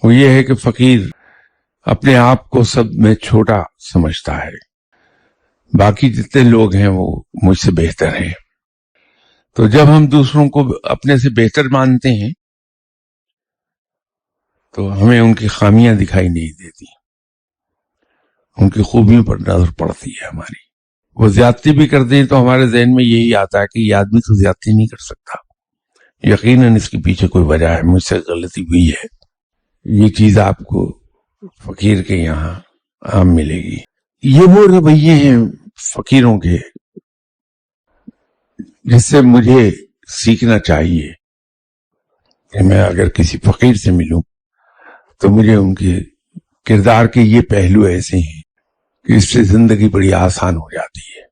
वो ये है कि फकीर अपने आप को सब में छोटा समझता है, बाकी जितने लोग हैं वो मुझसे बेहतर हैं। तो जब हम दूसरों को अपने से बेहतर मानते हैं तो हमें उनकी खामियां दिखाई नहीं देती, उनकी खूबियों पर नजर पड़ती है हमारी। वो ज्यादती भी कर दें तो हमारे जहन में यही आता है कि ये आदमी तो ज्यादती नहीं कर सकता, यकीनन इसके पीछे कोई वजह है, मुझसे गलती हुई है। ये चीज आपको फकीर के यहाँ आम मिलेगी। ये वो रवैये हैं फकीरों के जिससे मुझे सीखना चाहिए कि मैं अगर किसी फकीर से मिलूं तो मुझे उनके किरदार के ये पहलू ऐसे हैं कि इससे जिंदगी बड़ी आसान हो जाती है।